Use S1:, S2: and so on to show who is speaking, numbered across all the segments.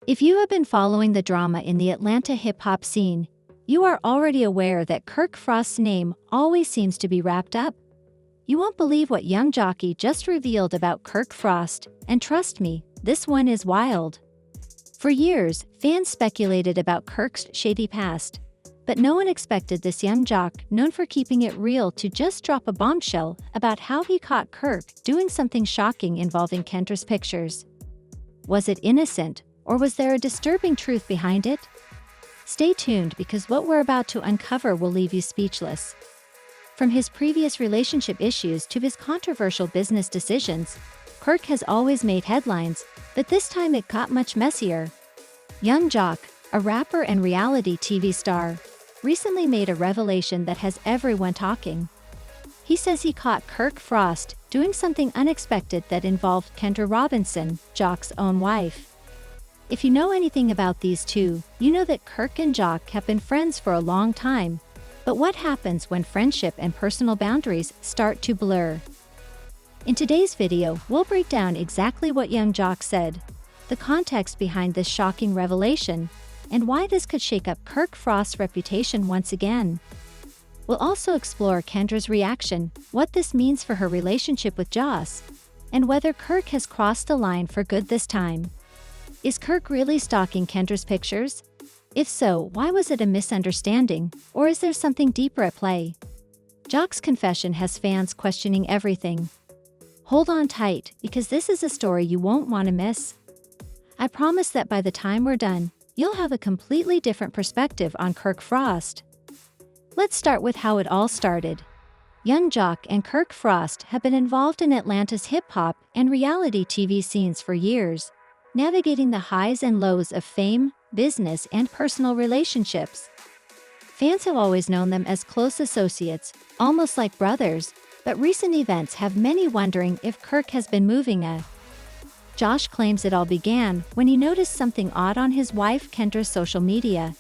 S1: If you have been following the drama in the Atlanta hip-hop scene, you are already aware that Kirk Frost's name always seems to be wrapped up. You won't believe what Yung Joc just revealed about Kirk Frost, and trust me, this one is wild. For years, fans speculated about Kirk's shady past, but no one expected this Yung Joc, known for keeping it real, to just drop a bombshell about how he caught Kirk doing something shocking involving Kendra's pictures. Was it innocent, or was there a disturbing truth behind it? Stay tuned because what we're about to uncover will leave you speechless. From his previous relationship issues to his controversial business decisions, Kirk has always made headlines, but this time it got much messier. Yung Joc, a rapper and reality TV star, recently made a revelation that has everyone talking. He says he caught Kirk Frost doing something unexpected that involved Kendra Robinson, Joc's own wife. If you know anything about these two, you know that Kirk and Joc have been friends for a long time. But what happens when friendship and personal boundaries start to blur? In today's video, we'll break down exactly what Yung Joc said, the context behind this shocking revelation, and why this could shake up Kirk Frost's reputation once again. We'll also explore Kendra's reaction, what this means for her relationship with Joc, and whether Kirk has crossed the line for good this time. Is Kirk really stalking Kendra's pictures? If so, why was it a misunderstanding, or is there something deeper at play? Joc's confession has fans questioning everything. Hold on tight, because this is a story you won't want to miss. I promise that by the time we're done, you'll have a completely different perspective on Kirk Frost. Let's start with how it all started. Yung Joc and Kirk Frost have been involved in Atlanta's hip-hop and reality TV scenes for years, navigating the highs and lows of fame, business, and personal relationships. Fans have always known them as close associates, almost like brothers, but recent events have many wondering if Kirk has been moving a. Joc claims it all began when he noticed something odd on his wife Kendra's social media.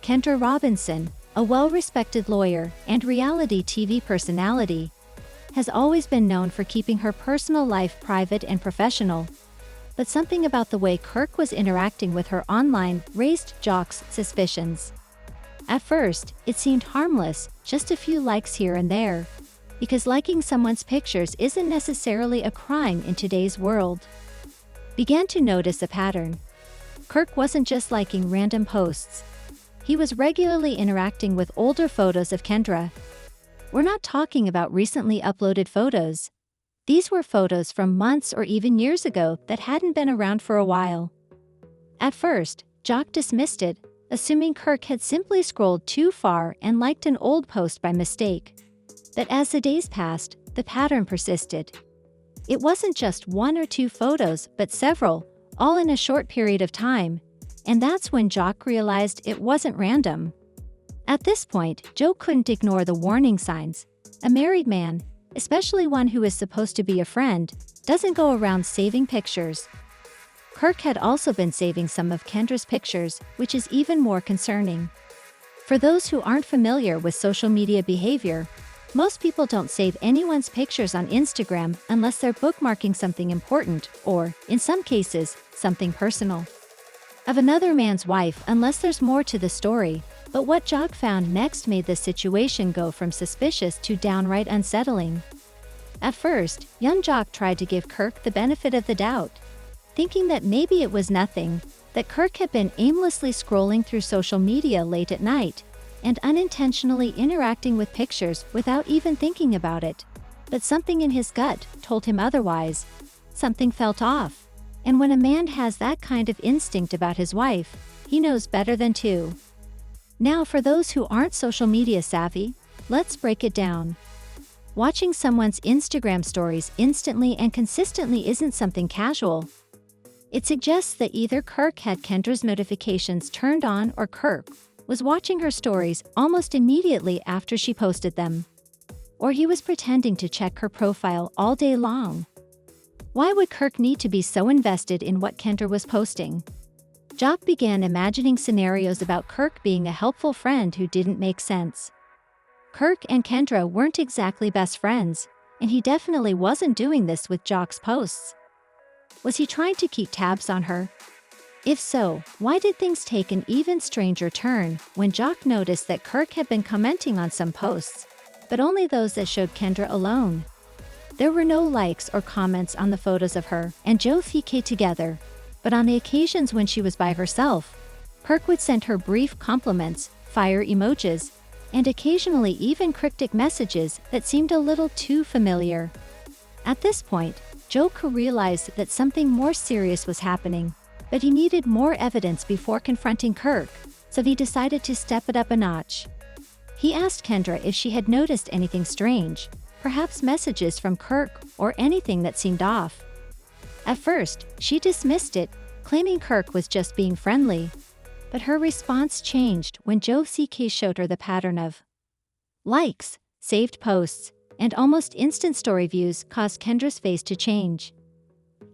S1: Kendra Robinson, a well-respected lawyer and reality TV personality, has always been known for keeping her personal life private and professional. But something about the way Kirk was interacting with her online raised Joc's suspicions. At first, it seemed harmless, just a few likes here and there, because liking someone's pictures isn't necessarily a crime in today's world. Began to notice a pattern. Kirk wasn't just liking random posts. He was regularly interacting with older photos of Kendra. We're not talking about recently uploaded photos. These were photos from months or even years ago that hadn't been around for a while. At first, Joc dismissed it, assuming Kirk had simply scrolled too far and liked an old post by mistake. But as the days passed, the pattern persisted. It wasn't just one or two photos, but several, all in a short period of time, and that's when Joc realized it wasn't random. At this point, Joe couldn't ignore the warning signs. A married man, especially one who is supposed to be a friend, doesn't go around saving pictures. Kirk had also been saving some of Kendra's pictures, which is even more concerning. For those who aren't familiar with social media behavior, most people don't save anyone's pictures on Instagram unless they're bookmarking something important or, in some cases, something personal. Of another man's wife unless there's more to the story. But what Joc found next made the situation go from suspicious to downright unsettling. At first, Yung Joc tried to give Kirk the benefit of the doubt, thinking that maybe it was nothing, that Kirk had been aimlessly scrolling through social media late at night, and unintentionally interacting with pictures without even thinking about it. But something in his gut told him otherwise. Something felt off. And when a man has that kind of instinct about his wife, he knows better than to. Now for those who aren't social media savvy, let's break it down. Watching someone's Instagram stories instantly and consistently isn't something casual. It suggests that either Kirk had Kendra's notifications turned on or Kirk was watching her stories almost immediately after she posted them. Or he was pretending to check her profile all day long. Why would Kirk need to be so invested in what Kendra was posting? Joc began imagining scenarios about Kirk being a helpful friend who didn't make sense. Kirk and Kendra weren't exactly best friends, and he definitely wasn't doing this with Joc's posts. Was he trying to keep tabs on her? If so, why did things take an even stranger turn when Joc noticed that Kirk had been commenting on some posts, but only those that showed Kendra alone? There were no likes or comments on the photos of her and Joe Fike together, but on the occasions when she was by herself, Kirk would send her brief compliments, fire emojis, and occasionally even cryptic messages that seemed a little too familiar. At this point, Joc realized that something more serious was happening, but he needed more evidence before confronting Kirk, so he decided to step it up a notch. He asked Kendra if she had noticed anything strange, perhaps messages from Kirk or anything that seemed off. At first, she dismissed it, claiming Kirk was just being friendly. But her response changed when Joe CK showed her the pattern of likes, saved posts, and almost instant story views caused Kendra's face to change.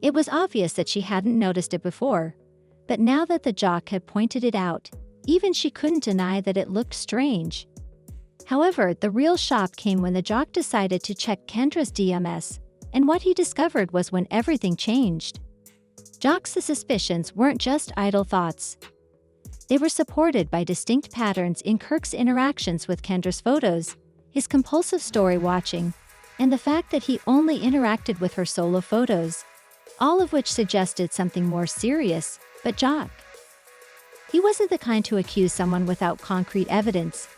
S1: It was obvious that she hadn't noticed it before, but now that the Joc had pointed it out, even she couldn't deny that it looked strange. However, the real shock came when the Joc decided to check Kendra's DMs, and what he discovered was when everything changed. Joc's suspicions weren't just idle thoughts. They were supported by distinct patterns in Kirk's interactions with Kendra's photos, his compulsive story watching, and the fact that he only interacted with her solo photos, all of which suggested something more serious. But Joc, he wasn't the kind to accuse someone without concrete evidence.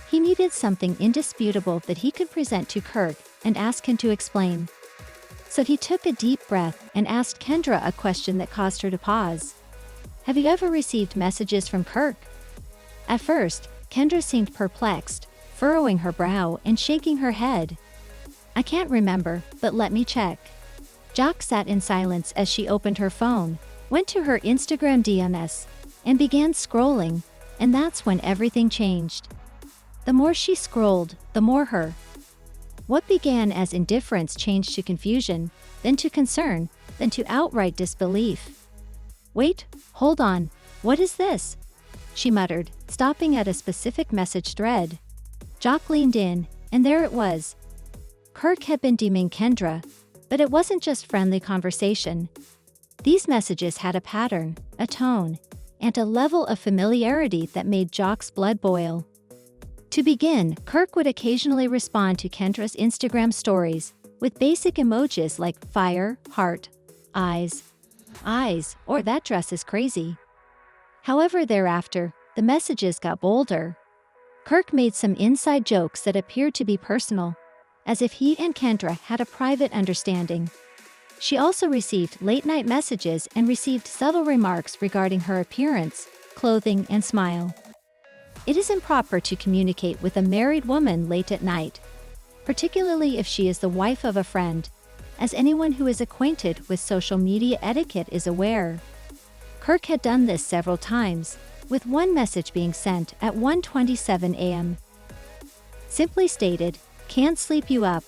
S1: He needed something indisputable that he could present to Kirk and ask him to explain. So he took a deep breath and asked Kendra a question that caused her to pause. Have you ever received messages from Kirk? At first, Kendra seemed perplexed, furrowing her brow and shaking her head. I can't remember, but let me check. Joc sat in silence as she opened her phone, went to her Instagram DMs, and began scrolling, and that's when everything changed. The more she scrolled, the more what began as indifference changed to confusion, then to concern, then to outright disbelief. Wait, hold on, what is this? She muttered, stopping at a specific message thread. Joc leaned in, and there it was. Kirk had been DMing Kendra, but it wasn't just friendly conversation. These messages had a pattern, a tone, and a level of familiarity that made Joc's blood boil. To begin, Kirk would occasionally respond to Kendra's Instagram stories with basic emojis like fire, heart, eyes, or that dress is crazy. However, thereafter, the messages got bolder. Kirk made some inside jokes that appeared to be personal, as if he and Kendra had a private understanding. She also received late-night messages and received subtle remarks regarding her appearance, clothing, and smile. It is improper to communicate with a married woman late at night, particularly if she is the wife of a friend, as anyone who is acquainted with social media etiquette is aware. Kirk had done this several times, with one message being sent at 1:27 a.m. Simply stated, "Can't sleep you up."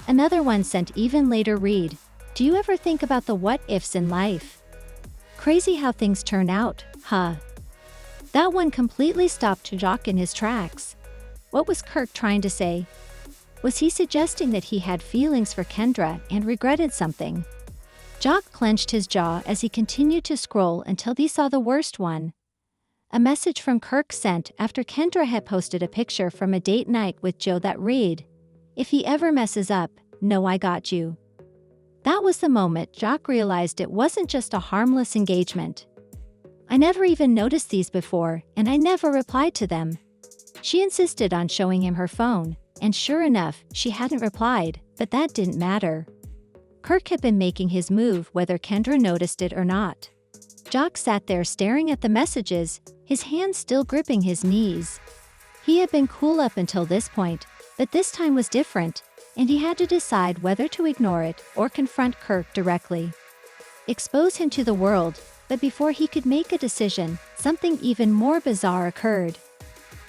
S1: Another one sent even later read, "Do you ever think about the what-ifs in life? Crazy how things turn out, huh?" That one completely stopped Joc in his tracks. What was Kirk trying to say? Was he suggesting that he had feelings for Kendra and regretted something? Joc clenched his jaw as he continued to scroll until he saw the worst one. A message from Kirk sent after Kendra had posted a picture from a date night with Joe that read, "If he ever messes up, know I got you." That was the moment Joc realized it wasn't just a harmless engagement. "I never even noticed these before, and I never replied to them." She insisted on showing him her phone, and sure enough, she hadn't replied, but that didn't matter. Kirk had been making his move whether Kendra noticed it or not. Joc sat there staring at the messages, his hands still gripping his knees. He had been cool up until this point, but this time was different, and he had to decide whether to ignore it or confront Kirk directly. Expose him to the world, but before he could make a decision, something even more bizarre occurred.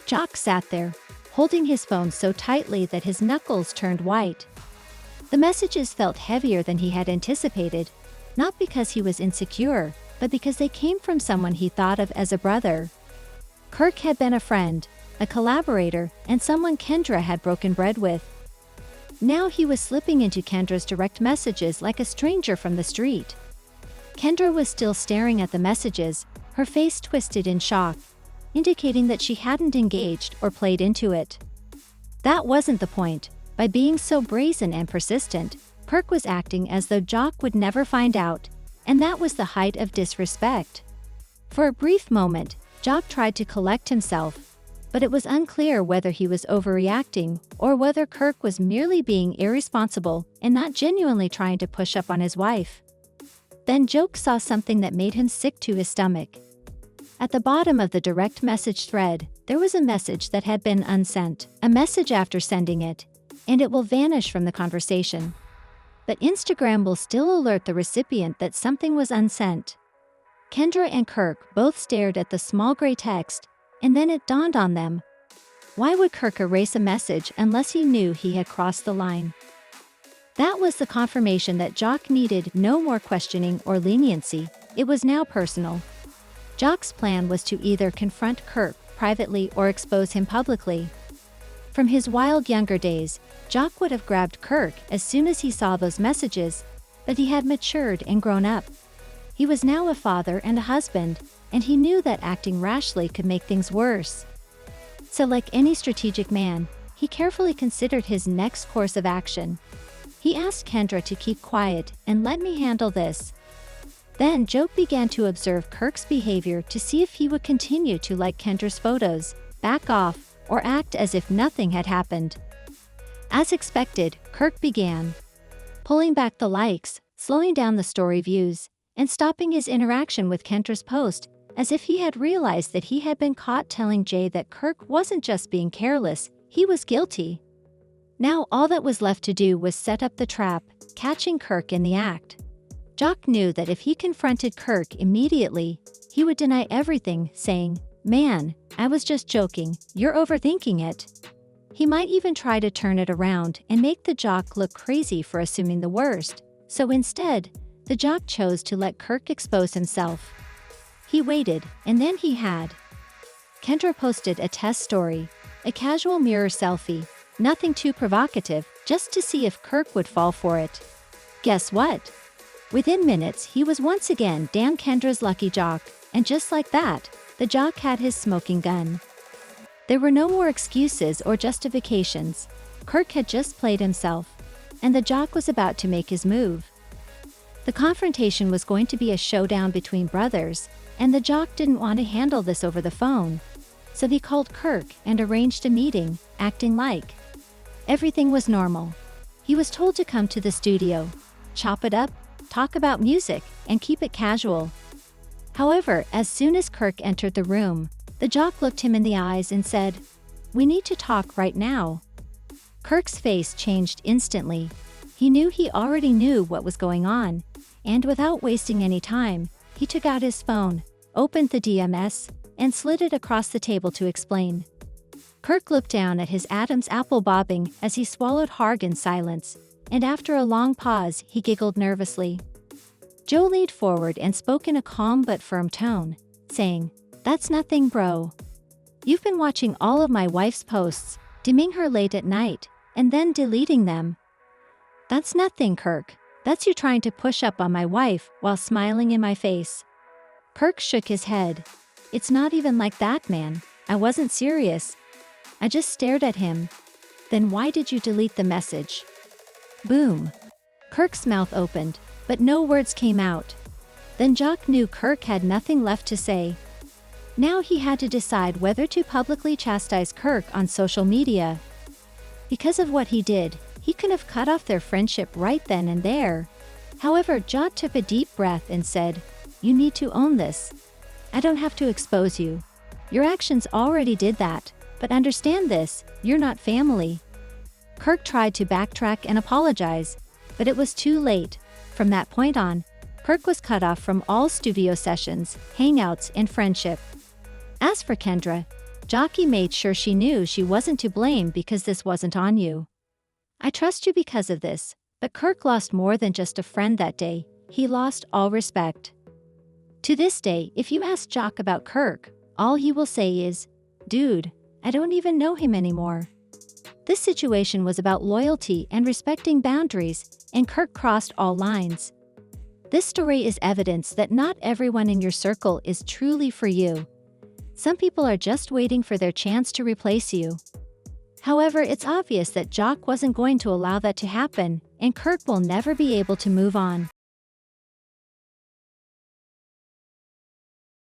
S1: Joc sat there, holding his phone so tightly that his knuckles turned white. The messages felt heavier than he had anticipated, not because he was insecure, but because they came from someone he thought of as a brother. Kirk had been a friend, a collaborator, and someone Kendra had broken bread with. Now he was slipping into Kendra's direct messages like a stranger from the street. Kendra was still staring at the messages, her face twisted in shock, indicating that she hadn't engaged or played into it. That wasn't the point. By being so brazen and persistent, Kirk was acting as though Joc would never find out, and that was the height of disrespect. For a brief moment, Joc tried to collect himself, but it was unclear whether he was overreacting or whether Kirk was merely being irresponsible and not genuinely trying to push up on his wife. Then Joc saw something that made him sick to his stomach. At the bottom of the direct message thread, there was a message that had been unsent, a message after sending it, and it will vanish from the conversation. But Instagram will still alert the recipient that something was unsent. Kendra and Kirk both stared at the small gray text, and then it dawned on them. Why would Kirk erase a message unless he knew he had crossed the line? That was the confirmation that Joc needed no more questioning or leniency. It was now personal. Joc's plan was to either confront Kirk privately or expose him publicly. From his wild younger days, Joc would have grabbed Kirk as soon as he saw those messages, but he had matured and grown up. He was now a father and a husband, and he knew that acting rashly could make things worse. So like any strategic man, he carefully considered his next course of action. He asked Kendra to keep quiet and let me handle this. Then Joc began to observe Kirk's behavior to see if he would continue to like Kendra's photos, back off, or act as if nothing had happened. As expected, Kirk began pulling back the likes, slowing down the story views, and stopping his interaction with Kendra's post, as if he had realized that he had been caught telling Jay that Kirk wasn't just being careless, he was guilty. Now all that was left to do was set up the trap, catching Kirk in the act. Joc knew that if he confronted Kirk immediately, he would deny everything, saying, "Man, I was just joking, you're overthinking it." He might even try to turn it around and make the Joc look crazy for assuming the worst. So instead, the Joc chose to let Kirk expose himself. He waited, and then he had. Kendra posted a test story, a casual mirror selfie, nothing too provocative, just to see if Kirk would fall for it. Guess what? Within minutes, he was once again Dan Kendra's lucky Joc, and just like that, the Joc had his smoking gun. There were no more excuses or justifications. Kirk had just played himself, and the Joc was about to make his move. The confrontation was going to be a showdown between brothers, and the Joc didn't want to handle this over the phone. So he called Kirk and arranged a meeting, acting like everything was normal. He was told to come to the studio, chop it up, talk about music, and keep it casual. However, as soon as Kirk entered the room, the Joc looked him in the eyes and said, "We need to talk right now." Kirk's face changed instantly. He knew he already knew what was going on, and without wasting any time, he took out his phone, opened the DMS, and slid it across the table to explain. Kirk looked down at his Adam's apple bobbing as he swallowed hard in silence, and after a long pause, he giggled nervously. Joe leaned forward and spoke in a calm but firm tone, saying, "That's nothing, bro. You've been watching all of my wife's posts, dimming her late at night, and then deleting them. That's nothing, Kirk. That's you trying to push up on my wife while smiling in my face." Kirk shook his head. "It's not even like that, man. I wasn't serious. I just stared at him." "Then why did you delete the message?" Boom. Kirk's mouth opened, but no words came out. Then Joc knew Kirk had nothing left to say. Now he had to decide whether to publicly chastise Kirk on social media. Because of what he did, he could have cut off their friendship right then and there. However, Joc took a deep breath and said, "You need to own this. I don't have to expose you. Your actions already did that, but understand this, you're not family." Kirk tried to backtrack and apologize, but it was too late. From that point on, Kirk was cut off from all studio sessions, hangouts, and friendship. As for Kendra, Joc made sure she knew she wasn't to blame because this wasn't on you. "I trust you because of this," but Kirk lost more than just a friend that day. He lost all respect. To this day, if you ask Joc about Kirk, all he will say is, "Dude, I don't even know him anymore." This situation was about loyalty and respecting boundaries, and Kirk crossed all lines. This story is evidence that not everyone in your circle is truly for you. Some people are just waiting for their chance to replace you. However, it's obvious that Joc wasn't going to allow that to happen, and Kirk will never be able to move on.